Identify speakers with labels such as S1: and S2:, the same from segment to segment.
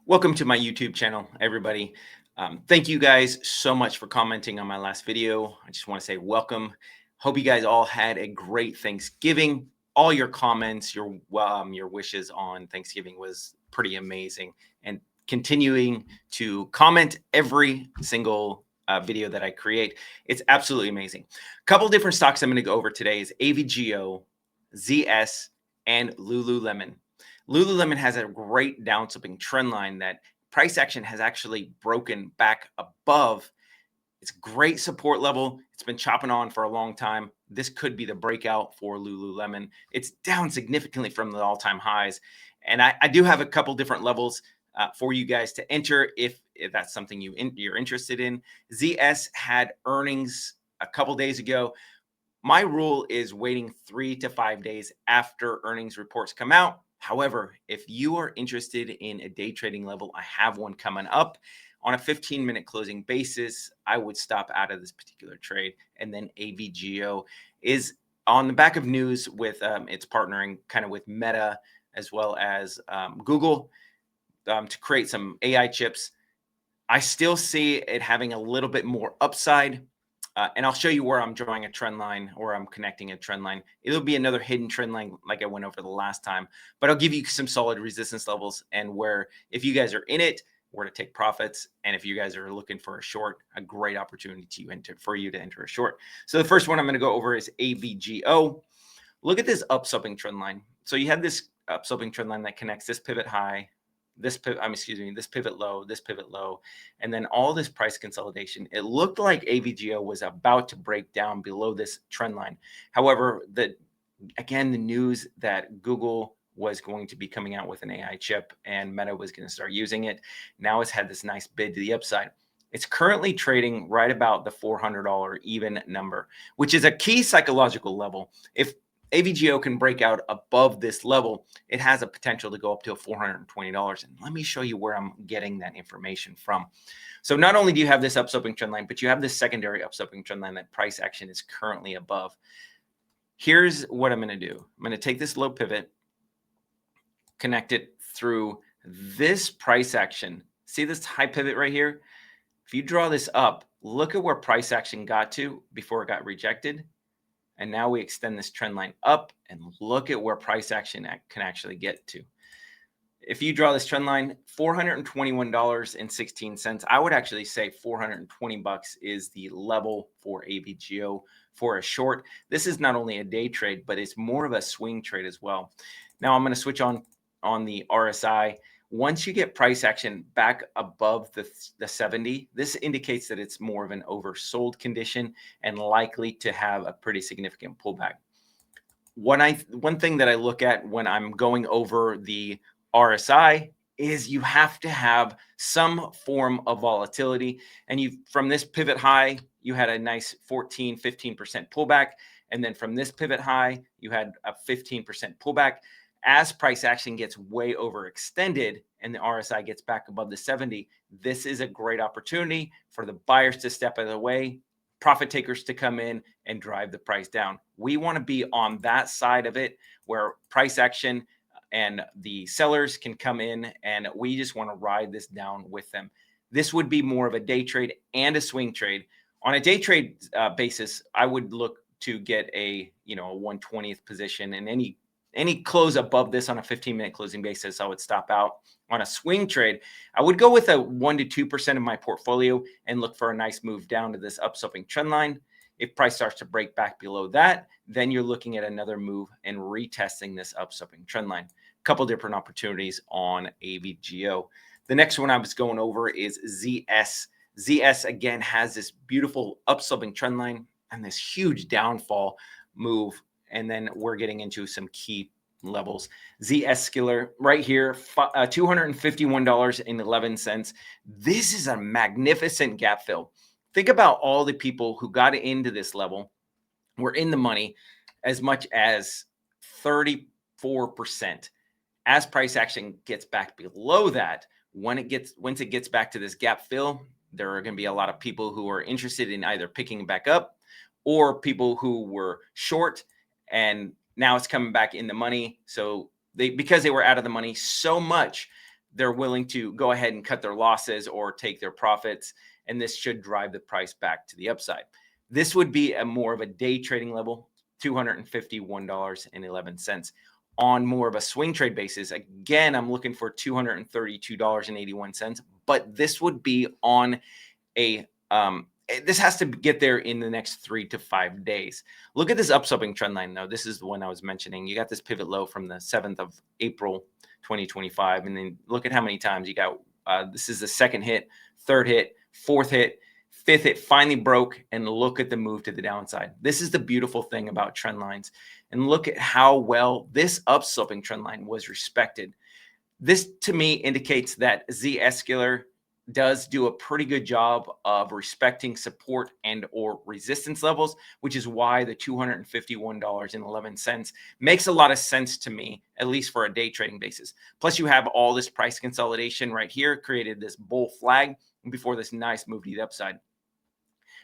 S1: Welcome to my YouTube channel, everybody. Thank you guys so much for commenting on my last video. I just want to say welcome. Hope you guys all had a great Thanksgiving. All your comments, your wishes on Thanksgiving was pretty amazing. And continuing to comment every single video that I create, it's absolutely amazing. A couple different stocks I'm going to go over today is AVGO, ZS, and Lululemon. Lululemon has a great downslipping trend line that price action has actually broken back above. It's a great support level. It's been chopping on for a long time. This could be the breakout for Lululemon. It's down significantly from the all-time highs. And I do have a couple different levels for you guys to enter if that's something you're interested in. ZS had earnings a couple days ago. My rule is waiting 3 to 5 days after earnings reports come out. However, if you are interested in a day trading level, I have one coming up on a 15-minute closing basis. I would stop out of this particular trade. And then AVGO is on the back of news with it's partnering kind of with Meta as well as Google to create some AI chips. I still see it having a little bit more upside. And I'll show you where I'm drawing a trend line or I'm connecting a trend line. It'll be another hidden trend line like I went over the last time, but I'll give you some solid resistance levels and where if you guys are in it, where to take profits. And if you guys are looking for a short, a great opportunity to enter for you to enter a short. So the first one I'm going to go over is AVGO. Look at this upswing trend line. So you have this upswing trend line that connects this pivot high, this pivot low, and then all this price consolidation. It looked like AVGO was about to break down below this trend line. However, the news that Google was going to be coming out with an AI chip and Meta was going to start using it. Now it's had this nice bid to the upside. It's currently trading right about the $400 even number, which is a key psychological level. If AVGO can break out above this level, it has a potential to go up to $420. And let me show you where I'm getting that information from. So not only do you have this upswing trend line, but you have this secondary upswing trend line that price action is currently above. Here's what I'm going to do. I'm going to take this low pivot, connect it through this price action. See this high pivot right here? If you draw this up, look at where price action got to before it got rejected. And now we extend this trend line up and look at where price action can actually get to. If you draw this trend line, $421.16, I would actually say $420 is the level for AVGO for a short. This is not only a day trade, but it's more of a swing trade as well. Now I'm going to switch on the RSI. Once you get price action back above the 70, this indicates that it's more of an oversold condition and likely to have a pretty significant pullback. One thing that I look at when I'm going over the RSI is you have to have some form of volatility. And from this pivot high, you had a nice 15% pullback. And then from this pivot high, you had a 15% pullback. As price action gets way overextended and the RSI gets back above the 70, this is a great opportunity for the buyers to step out of the way, profit takers to come in and drive the price down. We want to be on that side of it where price action and the sellers can come in and we just want to ride this down with them. This would be more of a day trade and a swing trade. On a day trade basis, I would look to get a 1/20th position, and any close above this on a 15-minute closing basis, I would stop out. On a swing trade, I would go with a 1 to 2% of my portfolio and look for a nice move down to this upswing trend line. If price starts to break back below that, then you're looking at another move and retesting this upswing trend line. A couple different opportunities on AVGO. The next one I was going over is ZS. ZS, again, has this beautiful upswing trend line and this huge downfall move. And then we're getting into some key levels. ZS Skiller right here, $251.11. This is a magnificent gap fill. Think about all the people who got into this level were in the money as much as 34%. As price action gets back below that, once it gets back to this gap fill, there are going to be a lot of people who are interested in either picking back up or people who were short and now it's coming back in the money. So because they were out of the money so much, they're willing to go ahead and cut their losses or take their profits, and this should drive the price back to the upside. This would be a more of a day trading level, $251.11. On more of a swing trade basis, again, I'm looking for $232.81, but this would be on a this has to get there in the next 3 to 5 days. Look at this upswing trend line though. This is the one I was mentioning. You got this pivot low from the 7th of April 2025, and then look at how many times you got. This is the second hit, third hit, fourth hit, fifth hit, finally broke, and look at the move to the downside. This is the beautiful thing about trend lines, and look at how well this upsloping trend line was respected. This to me indicates that Z-Escalar does do a pretty good job of respecting support and or resistance levels, which is why the $251.11 makes a lot of sense to me, at least for a day trading basis. Plus you have all this price consolidation right here, created this bull flag before this nice move to the upside.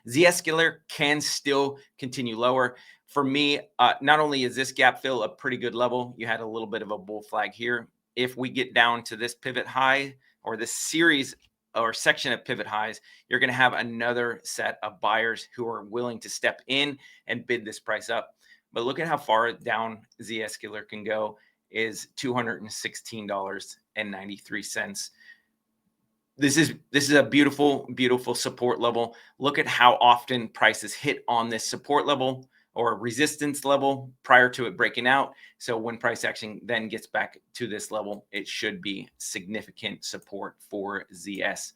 S1: Z-Escalar can still continue lower. For me, not only is this gap fill a pretty good level, you had a little bit of a bull flag here. If we get down to this pivot high or this series or section of pivot highs, you're going to have another set of buyers who are willing to step in and bid this price up. But look at how far down Z-Escalar can go, is $216.93. This is a beautiful support level. Look at how often prices hit on this support level or resistance level prior to it breaking out. So when price action then gets back to this level, it should be significant support for ZS.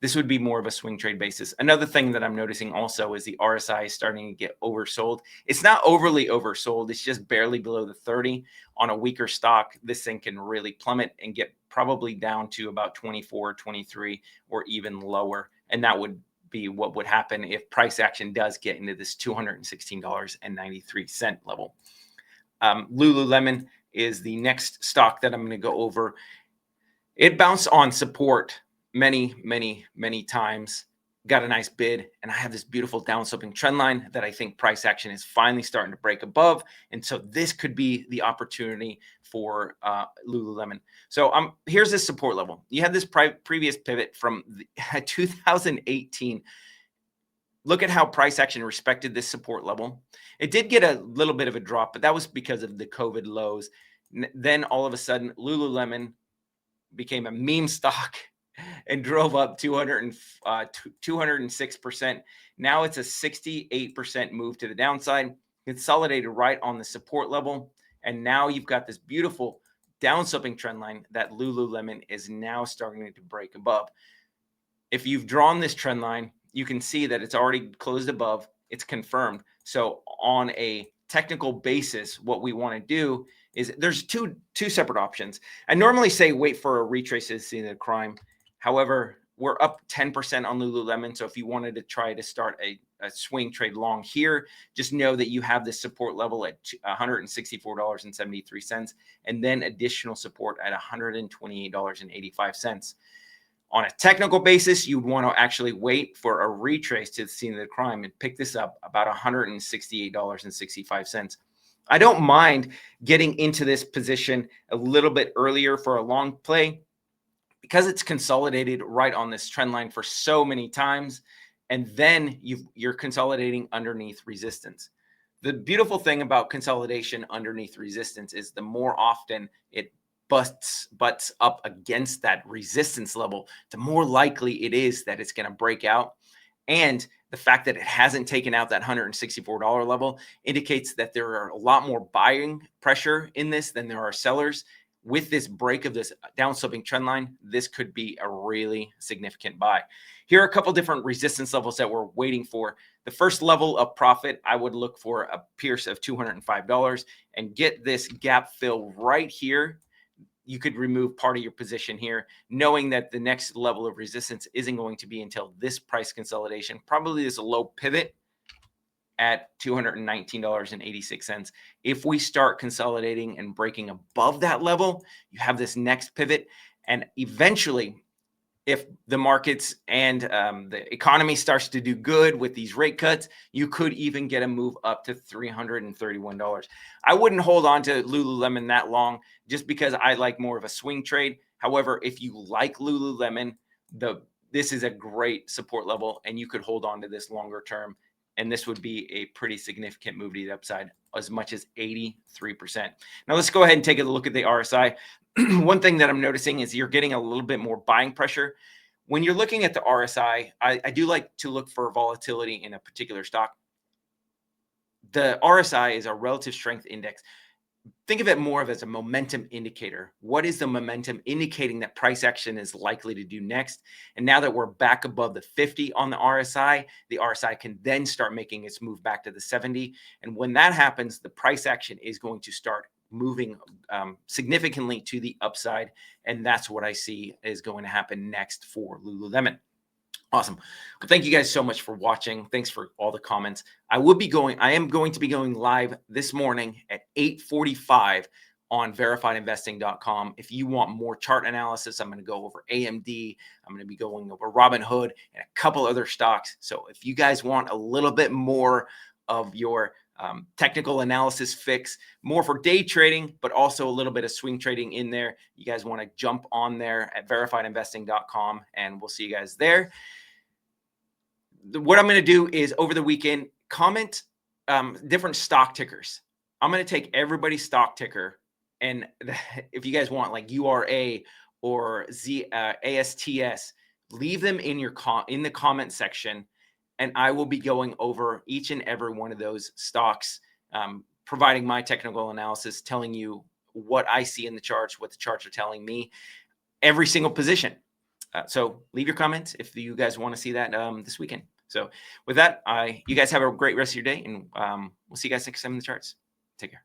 S1: This would be more of a swing trade basis. Another thing that I'm noticing also is the RSI is starting to get oversold. It's not overly oversold. It's just barely below the 30. On a weaker stock, this thing can really plummet and get probably down to about 24, 23, or even lower. And that would be what would happen if price action does get into this $216.93 level. Lululemon is the next stock that I'm going to go over. It bounced on support many times, got a nice bid, and I have this beautiful downsloping trend line that I think price action is finally starting to break above. And so this could be the opportunity for Lululemon. So here's this support level. You have this previous pivot from 2018. Look at how price action respected this support level. It did get a little bit of a drop, but that was because of the COVID lows. Then all of a sudden, Lululemon became a meme stock and drove up 206%. Now it's a 68% move to the downside, consolidated right on the support level. And now you've got this beautiful downsloping trend line that Lululemon is now starting to break above. If you've drawn this trend line, you can see that it's already closed above. It's confirmed. So on a technical basis, what we want to do is there's two separate options. I normally say wait for a retrace to the scene of the crime. However, we're up 10% on Lululemon. So if you wanted to try to start a swing trade long here, just know that you have this support level at $164.73 and then additional support at $128.85. On a technical basis, you'd want to actually wait for a retrace to the scene of the crime and pick this up about $168.65. I don't mind getting into this position a little bit earlier for a long play because it's consolidated right on this trend line for so many times, and then you're consolidating underneath resistance. The beautiful thing about consolidation underneath resistance is the more often it butts up against that resistance level, the more likely it is that it's going to break out. And the fact that it hasn't taken out that $164 level indicates that there are a lot more buying pressure in this than there are sellers. With this break of this downsloping trend line, this could be a really significant buy. Here are a couple different resistance levels that we're waiting for. The first level of profit, I would look for a pierce of $205 and get this gap fill right here. You could remove part of your position here, knowing that the next level of resistance isn't going to be until this price consolidation. Probably is a low pivot at $219.86. If we start consolidating and breaking above that level, you have this next pivot. And eventually, if the markets and the economy starts to do good with these rate cuts, you could even get a move up to $331. I wouldn't hold on to Lululemon that long just because I like more of a swing trade. However, if you like Lululemon, this is a great support level, and you could hold on to this longer term. And this would be a pretty significant move to the upside, as much as 83%. Now let's go ahead and take a look at the RSI. One thing that I'm noticing is you're getting a little bit more buying pressure. When you're looking at the RSI, I do like to look for volatility in a particular stock. The RSI is a relative strength index. Think of it more of as a momentum indicator. What is the momentum indicating that price action is likely to do next? And now that we're back above the 50 on the RSI can then start making its move back to the 70. And when that happens, the price action is going to start moving significantly to the upside. And that's what I see is going to happen next for Lululemon. Awesome. Well, thank you guys so much for watching. Thanks for all the comments. I am going to be going live this morning at 8:45 on verifiedinvesting.com. If you want more chart analysis, I'm going to go over AMD. I'm going to be going over Robinhood and a couple other stocks. So if you guys want a little bit more of your technical analysis fix, more for day trading, but also a little bit of swing trading in there, you guys want to jump on there at verifiedinvesting.com, and we'll see you guys there. What I'm going to do is over the weekend, comment different stock tickers. I'm going to take everybody's stock ticker, and if you guys want like URA or ASTS, leave them in the comment section, and I will be going over each and every one of those stocks, providing my technical analysis, telling you what I see in the charts, what the charts are telling me, every single position. So leave your comments if you guys want to see that this weekend. So with that, you guys have a great rest of your day, and we'll see you guys next time in the charts. Take care.